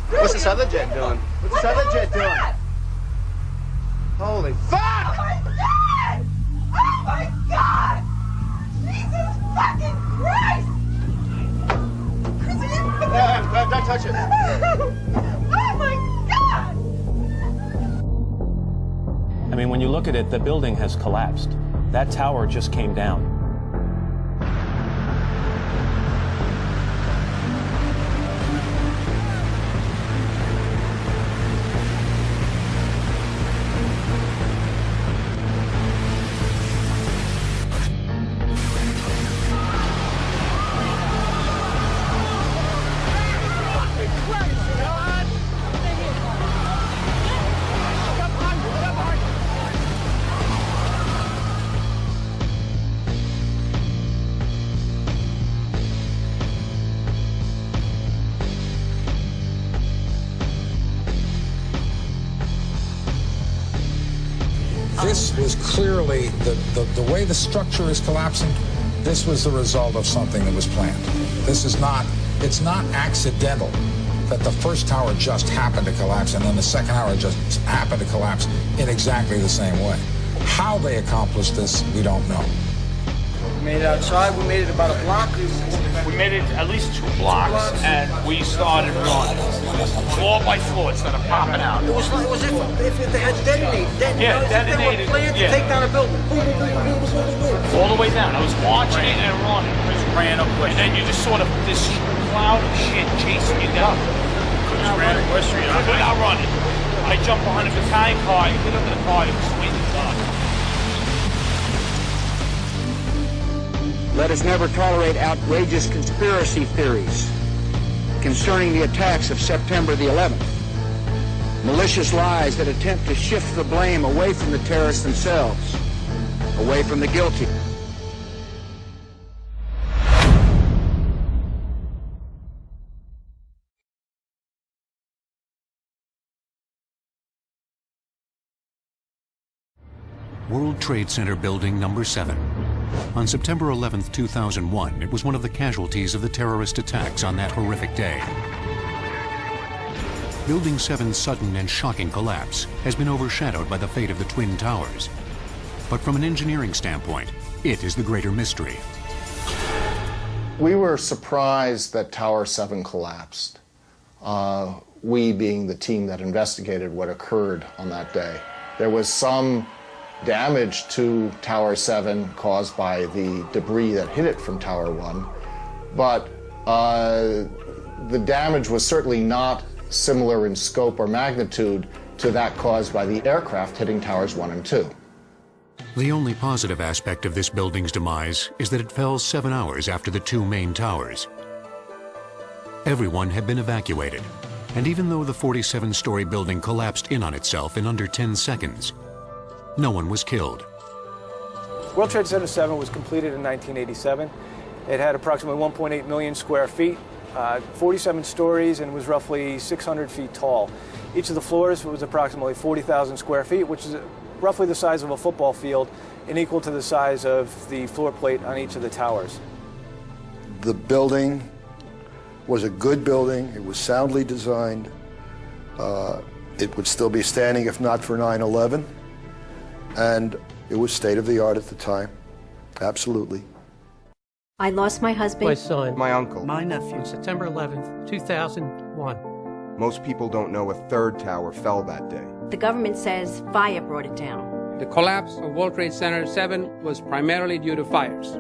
What's this other jet doing? What's this other jet doing? Holy fuck! Oh my God! Oh my God! Jesus fucking Christ! Don't touch it. Oh my God! I mean, when you look at it, the building has collapsed. That tower just came down. This was clearly, the way the structure is collapsing, this was the result of something that was planned. This is not, it's not accidental that the first tower just happened to collapse and then the second tower just happened to collapse in exactly the same way. How they accomplished this, we don't know. We made it outside, we made it about a block. We made it at least 2 blocks, and we started running. Floor by floor, it started popping out. It was if they had detonated. Yeah, detonated. They were planned to take down a building. Boom, boom, boom, boom, boom, boom, boom. All the way down. I was watching it and running. I just ran up, and then you just sort of this cloud of shit chasing you down. Just ran up West Street. Without running. I jumped behind a battalion car. I hit under the car. It was waiting dark. Let us never tolerate outrageous conspiracy theories concerning the attacks of September the 11th. Malicious lies that attempt to shift the blame away from the terrorists themselves, away from the guilty. World Trade Center Building Number 7. On September 11, 2001, it was one of the casualties of the terrorist attacks on that horrific day. Building 7's sudden and shocking collapse has been overshadowed by the fate of the Twin Towers. But from an engineering standpoint, it is the greater mystery. We were surprised that Tower 7 collapsed. We being the team that investigated what occurred on that day. There was some damage to Tower 7 caused by the debris that hit it from Tower 1, but the damage was certainly not similar in scope or magnitude to that caused by the aircraft hitting Towers 1 and 2. The only positive aspect of this building's demise is that it fell 7 hours after the 2 main towers. Everyone had been evacuated, and even though the 47-story building collapsed in on itself in under 10 seconds, no one was killed. World Trade Center 7 was completed in 1987. It had approximately 1.8 million square feet, 47 stories, and was roughly 600 feet tall. Each of the floors was approximately 40,000 square feet, which is roughly the size of a football field and equal to the size of the floor plate on each of the towers. The building was a good building. It was soundly designed. It would still be standing if not for 9/11. And it was state-of-the-art at the time, absolutely. I lost my husband. My son. My uncle. My nephew. September 11th, 2001. Most people don't know a third tower fell that day. The government says fire brought it down. The collapse of World Trade Center 7 was primarily due to fires.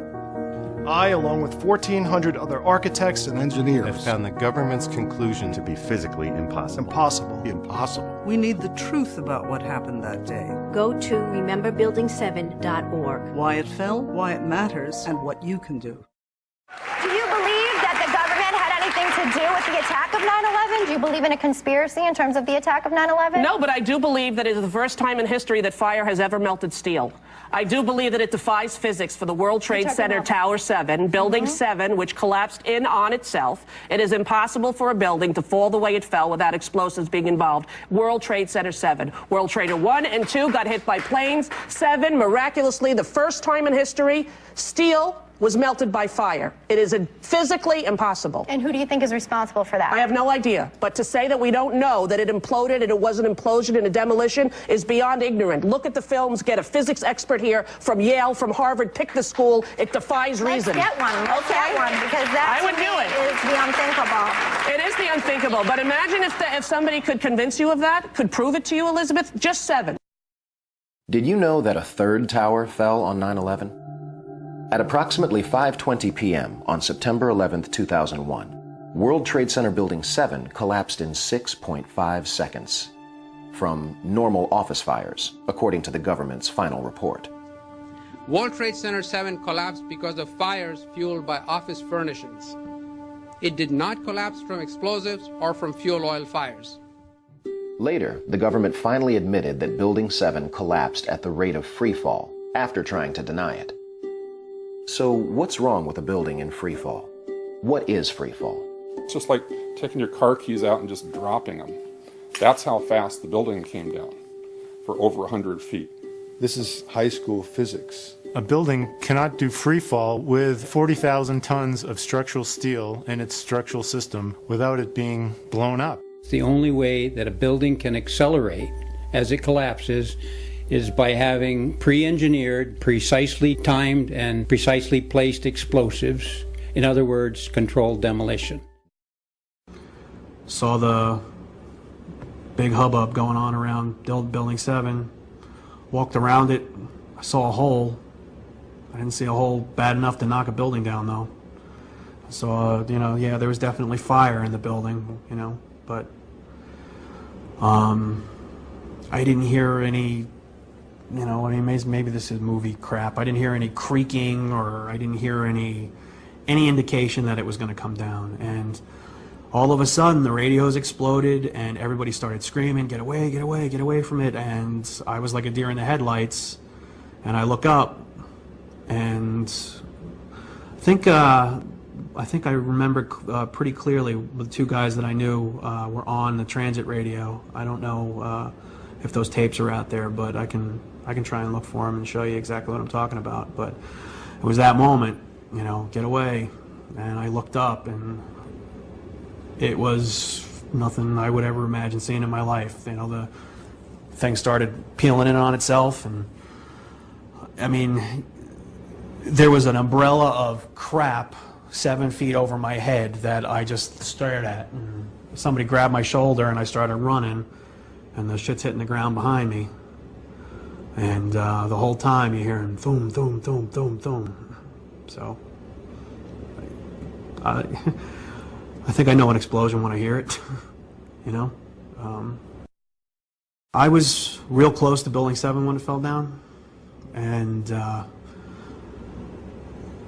I, along with 1,400 other architects and engineers, have found the government's conclusion to be physically impossible. Impossible. We need the truth about what happened that day. Go to rememberbuilding7.org. Why it fell, why it matters, and what you can do. Do you believe that the government had anything to do with the attack of 9/11? Do you believe in a conspiracy in terms of the attack of 9/11? No, but I do believe that it is the first time in history that fire has ever melted steel. I do believe that it defies physics for the World Trade Center Tower 7, Building 7, which collapsed in on itself. It is impossible for a building to fall the way it fell without explosives being involved. World Trade Center 7. World Trader 1 and 2 got hit by planes. 7, miraculously, the first time in history, steel was melted by fire. It is physically impossible. And who do you think is responsible for that? I have no idea. But to say that we don't know that it imploded and it was an implosion and a demolition is beyond ignorant. Look at the films, get a physics expert here from Yale, from Harvard, pick the school. It defies reason. Let's get one. Let's get one, because that I would do it. Is the unthinkable. It is the unthinkable. But imagine if somebody could convince you of that, could prove it to you, Elizabeth. Just 7. Did you know that a third tower fell on 9/11? At approximately 5:20 p.m. on September 11, 2001, World Trade Center Building 7 collapsed in 6.5 seconds from normal office fires, according to the government's final report. World Trade Center 7 collapsed because of fires fueled by office furnishings. It did not collapse from explosives or from fuel oil fires. Later, the government finally admitted that Building 7 collapsed at the rate of free fall after trying to deny it. So what's wrong with a building in free fall? What is free fall? It's just like taking your car keys out and just dropping them. That's how fast the building came down, for over 100 feet. This is high school physics. A building cannot do free fall with 40,000 tons of structural steel in its structural system without it being blown up. The only way that a building can accelerate as it collapses is by having pre-engineered, precisely timed, and precisely placed explosives. In other words, controlled demolition. Saw the big hubbub going on around Building 7. Walked around it. I saw a hole. I didn't see a hole bad enough to knock a building down, though. So, yeah, there was definitely fire in the building, but I didn't hear any, maybe this is movie crap. I didn't hear any creaking, or I didn't hear any indication that it was going to come down. And all of a sudden, the radios exploded, and everybody started screaming, "Get away, get away, get away from it!" And I was like a deer in the headlights. And I look up, and I think I remember pretty clearly the 2 guys that I knew were on the transit radio. I don't know if those tapes are out there, but I can try and look for them and show you exactly what I'm talking about. But it was that moment, get away. And I looked up, and it was nothing I would ever imagine seeing in my life. The thing started peeling in on itself, and I mean, there was an umbrella of crap 7 feet over my head that I just stared at. And somebody grabbed my shoulder, and I started running, and the shit's hitting the ground behind me. And the whole time you're hearing boom, boom, boom, boom, boom. So I think I know an explosion when I hear it. I was real close to Building 7 when it fell down, and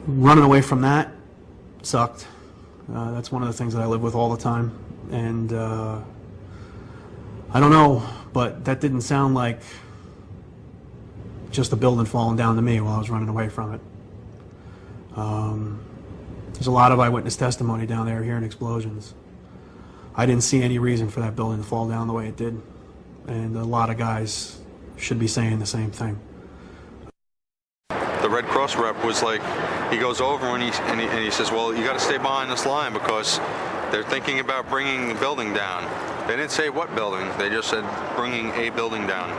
running away from that sucked. That's one of the things that I live with all the time. And I don't know, but that didn't sound like just a building falling down to me while I was running away from it. There's a lot of eyewitness testimony down there hearing explosions. I didn't see any reason for that building to fall down the way it did. And a lot of guys should be saying the same thing. The Red Cross rep was like, he goes over and he says, well, you got to stay behind this line because they're thinking about bringing the building down. They didn't say what building, they just said bringing a building down.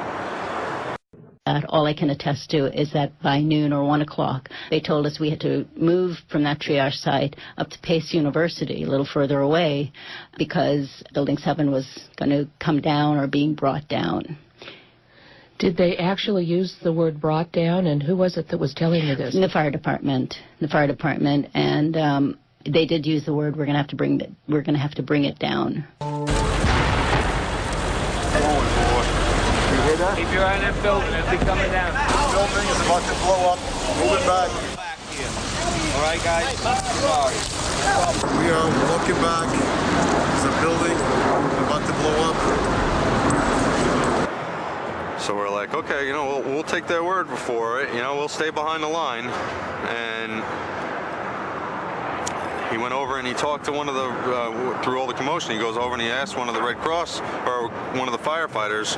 All I can attest to is that by noon or 1 o'clock, they told us we had to move from that triage site up to Pace University, a little further away, because Building 7 was going to come down or being brought down. Did they actually use the word brought down, and who was it that was telling you this? The fire department. And they did use the word, we're going to have to bring it down. Keep your eye on that building as they coming down. The building is about to blow up. Moving back. All right, guys. Sorry. We are looking back. There's a building about to blow up. So we're like, okay, we'll take their word for it. We'll stay behind the line. And he went over and he talked to one of the, through all the commotion, he goes over and he asked one of the Red Cross, or one of the firefighters,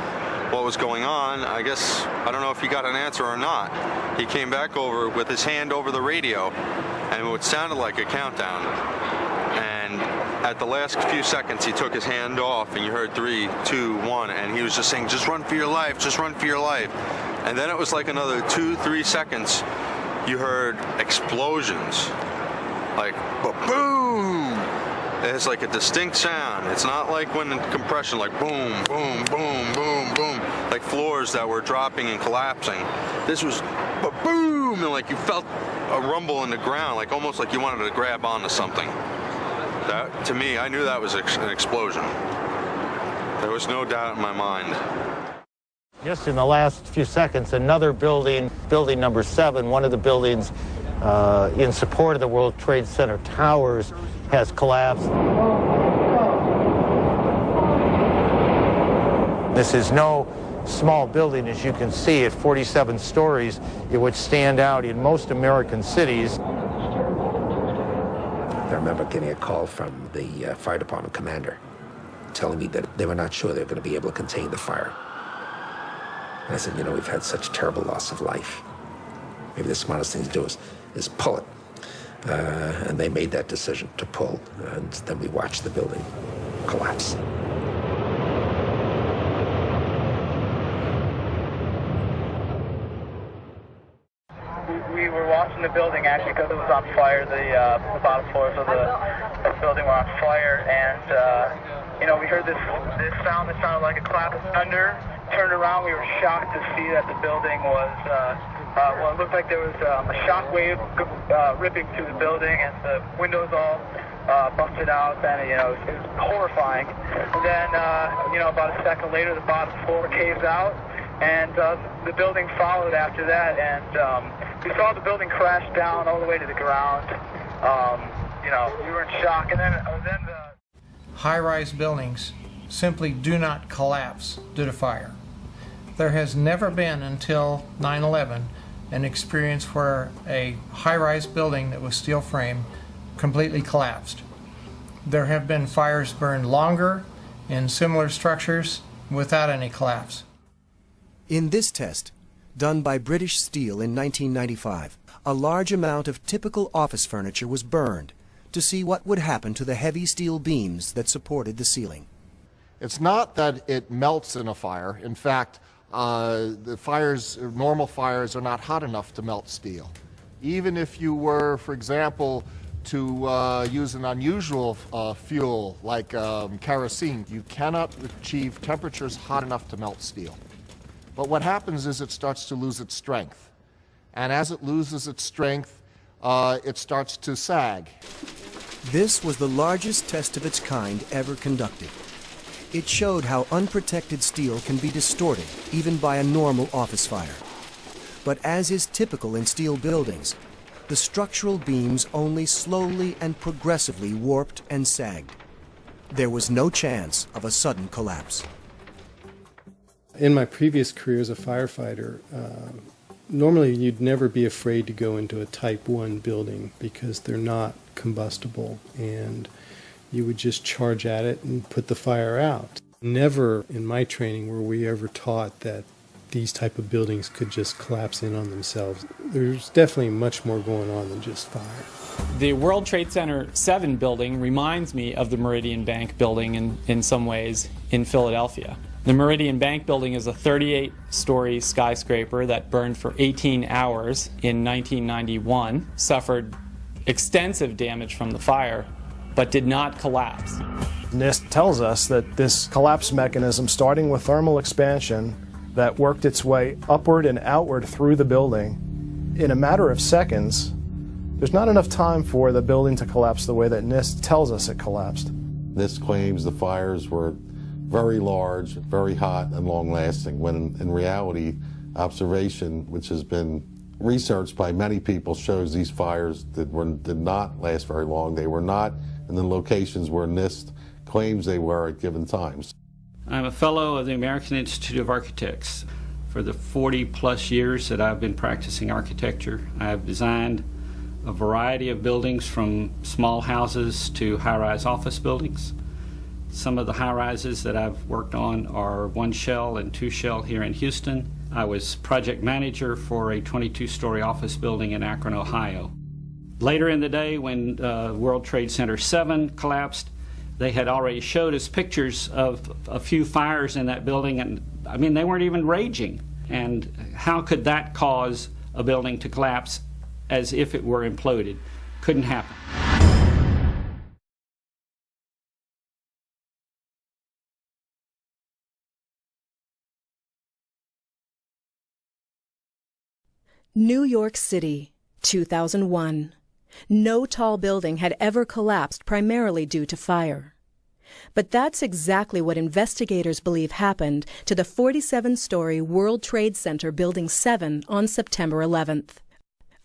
what was going on. I guess, I don't know if he got an answer or not. He came back over with his hand over the radio, and it sounded like a countdown. And at the last few seconds, he took his hand off, and you heard 3, 2, 1, and he was just saying, just run for your life, just run for your life. And then it was like another 2, 3 seconds, you heard explosions, like boom. It's like a distinct sound. It's not like when in compression, like boom, boom, boom, boom, boom, like floors that were dropping and collapsing. This was boom, and like you felt a rumble in the ground, like almost like you wanted to grab onto something. That, to me, I knew that was an explosion. There was no doubt in my mind. Just in the last few seconds, another building, building number 7, one of the buildings in support of the World Trade Center towers, has collapsed. This is no small building, as you can see, at 47 stories. It would stand out in most American cities. I remember getting a call from the fire department commander telling me that they were not sure they were going to be able to contain the fire. And I said, you know, we've had such terrible loss of life. Maybe the smartest thing to do is pull it. And they made that decision to pull, and then we watched the building collapse. We were watching the building actually because it was on fire. The bottom floors of the building were on fire, and you know, we heard this sound that sounded like a clap of thunder. Turned around, we were shocked to see that the building was, well, it looked like there was a shock wave ripping through the building, and the windows all busted out, and, you know, it was horrifying. And then, you know, about a second later, the bottom floor caves out, and the building followed after that, and we saw the building crash down all the way to the ground. You know, we were in shock, and then the... High-rise buildings simply do not collapse due to fire. There has never been until 9/11 an experience where a high-rise building that was steel frame completely collapsed. There have been fires burned longer in similar structures without any collapse. In this test, done by British Steel in 1995, a large amount of typical office furniture was burned to see what would happen to the heavy steel beams that supported the ceiling. It's not that it melts in a fire. In fact, the fires, normal fires, are not hot enough to melt steel. Even if you were, for example, to use an unusual fuel like kerosene, you cannot achieve temperatures hot enough to melt steel. But what happens is it starts to lose its strength. And as it loses its strength, it starts to sag. This was the largest test of its kind ever conducted. It showed how unprotected steel can be distorted, even by a normal office fire. But as is typical in steel buildings, the structural beams only slowly and progressively warped and sagged. There was no chance of a sudden collapse. In my previous career as a firefighter, normally you'd never be afraid to go into a Type 1 building because they're not combustible, and you would just charge at it and put the fire out. Never in my training were we ever taught that these type of buildings could just collapse in on themselves. There's definitely much more going on than just fire. The World Trade Center 7 building reminds me of the Meridian Bank building in some ways in Philadelphia. The Meridian Bank building is a 38-story skyscraper that burned for 18 hours in 1991, suffered extensive damage from the fire, but did not collapse. NIST tells us that this collapse mechanism, starting with thermal expansion, that worked its way upward and outward through the building, in a matter of seconds, there's not enough time for the building to collapse the way that NIST tells us it collapsed. NIST claims the fires were very large, very hot, and long-lasting, when in reality, observation, which has been researched by many people, shows these fires did not last very long. They were not in the locations where NIST claims they were at given times. I'm a fellow of the American Institute of Architects. For the 40-plus years that I've been practicing architecture, I have designed a variety of buildings from small houses to high-rise office buildings. Some of the high-rises that I've worked on are 1 shell and 2 shell here in Houston. I was project manager for a 22-story office building in Akron, Ohio. Later in the day, when World Trade Center 7 collapsed, they had already showed us pictures of a few fires in that building, and I mean, they weren't even raging. And how could that cause a building to collapse as if it were imploded? Couldn't happen. New York City, 2001. No tall building had ever collapsed primarily due to fire. But that's exactly what investigators believe happened to the 47-story World Trade Center Building 7 on September 11th.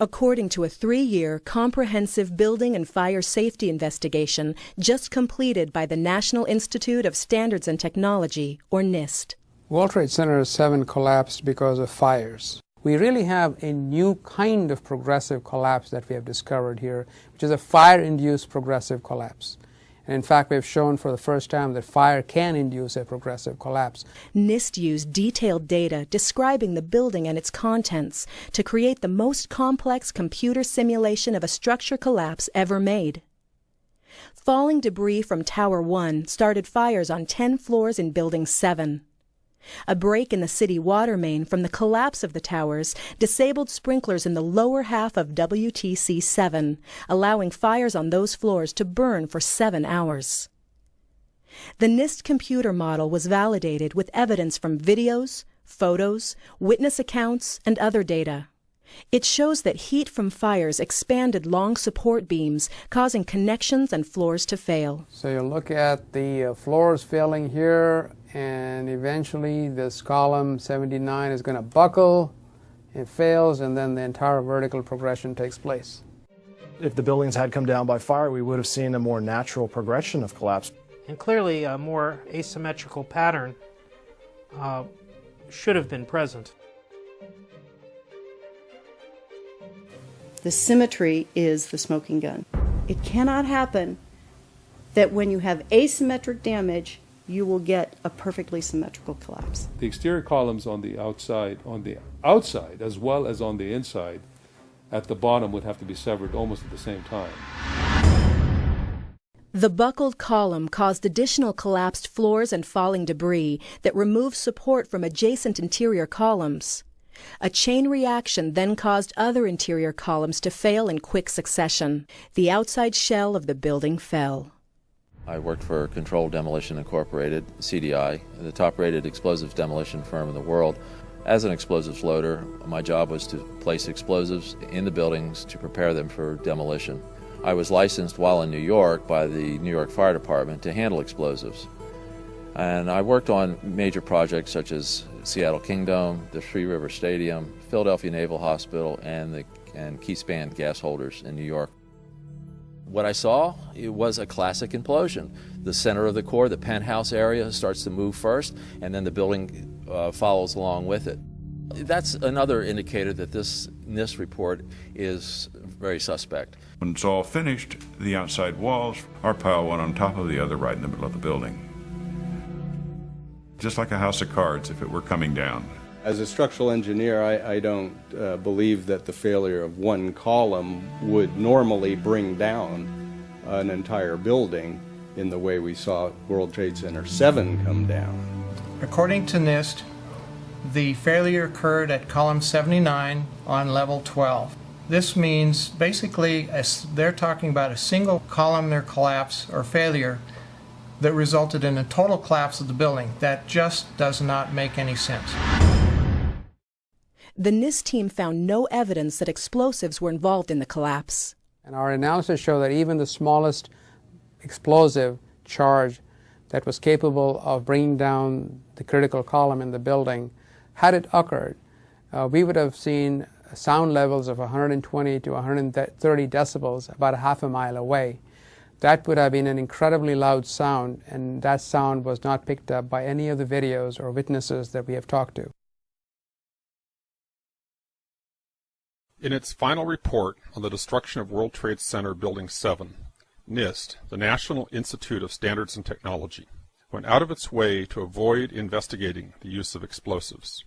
According to a 3-year comprehensive building and fire safety investigation just completed by the National Institute of Standards and Technology, or NIST. World Trade Center 7 collapsed because of fires. We really have a new kind of progressive collapse that we have discovered here, which is a fire-induced progressive collapse. And in fact, we have shown for the first time that fire can induce a progressive collapse. NIST used detailed data describing the building and its contents to create the most complex computer simulation of a structure collapse ever made. Falling debris from Tower 1 started fires on 10 floors in Building 7. A break in the city water main from the collapse of the towers disabled sprinklers in the lower half of WTC 7, allowing fires on those floors to burn for 7 hours. The NIST computer model was validated with evidence from videos, photos, witness accounts, and other data. It shows that heat from fires expanded long support beams, causing connections and floors to fail. So you look at the floors failing here, and eventually this column 79 is going to buckle, it fails, and then the entire vertical progression takes place. If the buildings had come down by fire, we would have seen a more natural progression of collapse. And clearly a more asymmetrical pattern should have been present. The symmetry is the smoking gun. It cannot happen that when you have asymmetric damage, you will get a perfectly symmetrical collapse. The exterior columns on the outside as well as on the inside at the bottom would have to be severed almost at the same time. The buckled column caused additional collapsed floors and falling debris that removed support from adjacent interior columns. A chain reaction then caused other interior columns to fail in quick succession. The outside shell of the building fell. I worked for Controlled Demolition Incorporated, CDI, the top-rated explosives demolition firm in the world. As an explosives loader, my job was to place explosives in the buildings to prepare them for demolition. I was licensed while in New York by the New York Fire Department to handle explosives. And I worked on major projects such as Seattle Kingdom, the Three River Stadium, Philadelphia Naval Hospital, and Key Span gas holders in New York. What I saw, it was a classic implosion. The center of the core, the penthouse area, starts to move first, and then the building follows along with it. That's another indicator that this NIST report is very suspect. When it's all finished, the outside walls are piled one on top of the other right in the middle of the building. Just like a house of cards if it were coming down. As a structural engineer, I don't believe that the failure of one column would normally bring down an entire building in the way we saw World Trade Center 7 come down. According to NIST, the failure occurred at column 79 on level 12. This means basically they're talking about a single columnar collapse or failure that resulted in a total collapse of the building. That just does not make any sense. The NIST team found no evidence that explosives were involved in the collapse. And our analysis showed that even the smallest explosive charge that was capable of bringing down the critical column in the building, had it occurred, we would have seen sound levels of 120 to 130 decibels about a half a mile away. That would have been an incredibly loud sound, and that sound was not picked up by any of the videos or witnesses that we have talked to. In its final report on the destruction of World Trade Center Building 7, NIST, the National Institute of Standards and Technology, went out of its way to avoid investigating the use of explosives.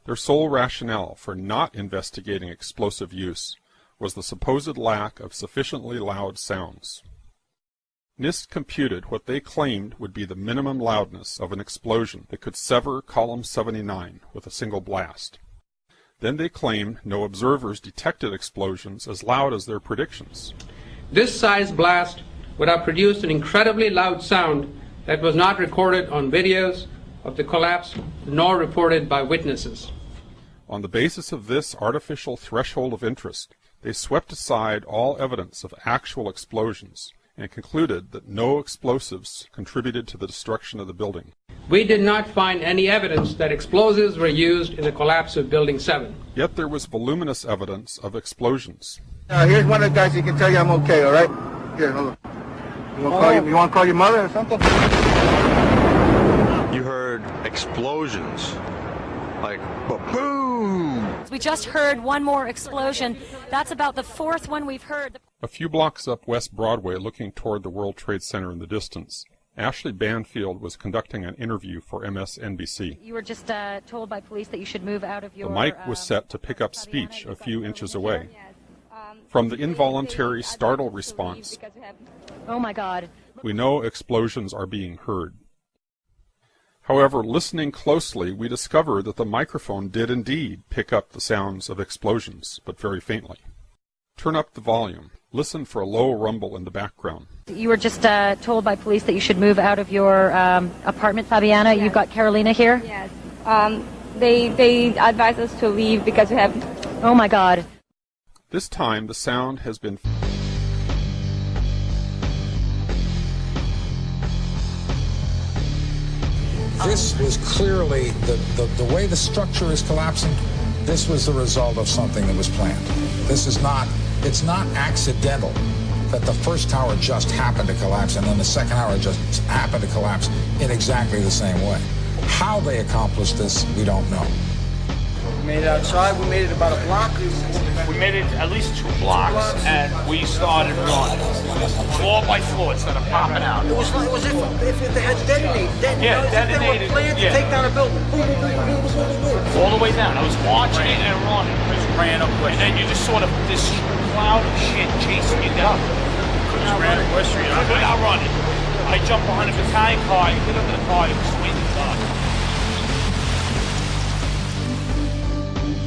Their sole rationale for not investigating explosive use was the supposed lack of sufficiently loud sounds. NIST computed what they claimed would be the minimum loudness of an explosion that could sever column 79 with a single blast. Then they claimed no observers detected explosions as loud as their predictions. This size blast would have produced an incredibly loud sound that was not recorded on videos of the collapse nor reported by witnesses. On the basis of this artificial threshold of interest, they swept aside all evidence of actual explosions and concluded that no explosives contributed to the destruction of the building. We did not find any evidence that explosives were used in the collapse of Building 7. Yet there was voluminous evidence of explosions. Here's one of the guys who can tell you I'm okay, all right? Here, hold on. You want to call your mother or something? You heard explosions, like boom. We just heard one more explosion. That's about the fourth one we've heard. A few blocks up West Broadway, looking toward the World Trade Center in the distance, Ashley Banfield was conducting an interview for MSNBC. You were just told by police that you should move out of your... The mic was set to pick up speech a few inches away. From the involuntary startle response, oh my God, we know explosions are being heard. However, listening closely, we discover that the microphone did indeed pick up the sounds of explosions, but very faintly. Turn up the volume. Listen for a low rumble in the background. you were just told by police that you should move out of your apartment, Fabiana. Yes. You've got Carolina here? Yes. They advised us to leave because we have... Oh my God. This time the sound has been... This was clearly, the way the structure is collapsing, this was the result of something that was planned. This is not, it's not accidental that the first tower just happened to collapse and then the second tower just happened to collapse in exactly the same way. How they accomplished this, we don't know. We made it outside, we made it about a block. We made it at least 2 blocks, and we started running. Floor by floor, instead of popping out. It was if they had detonated. Yeah, detonated. They were planned to take down a building. Boom, boom, boom, boom, boom, boom. All the way down. I was watching it and running. Just ran up, and then you just sort of this cloud of shit chasing you down. Just ran up West Street. I'm running. I jumped behind a battalion car. You get under the car. It was swinging dark.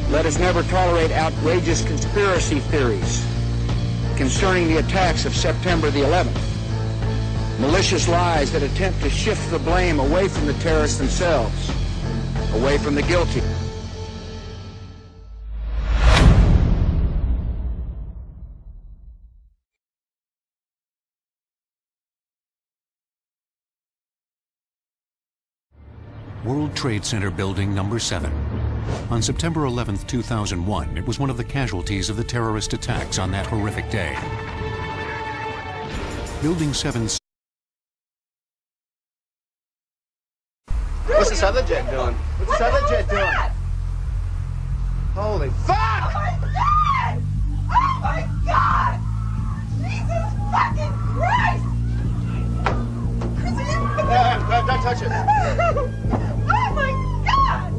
Let us never tolerate outrageous conspiracy theories concerning the attacks of September the 11th. Malicious lies that attempt to shift the blame away from the terrorists themselves, away from the guilty. World Trade Center Building Number 7. On September 11, 2001, it was one of the casualties of the terrorist attacks on that horrific day. Building 7... What's this other jet doing? What's this other jet doing? Holy fuck! Oh my God! Oh my God! Jesus fucking Christ! Don't touch it. Oh my God!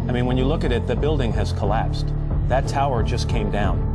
I mean, when you look at it, the building has collapsed. That tower just came down.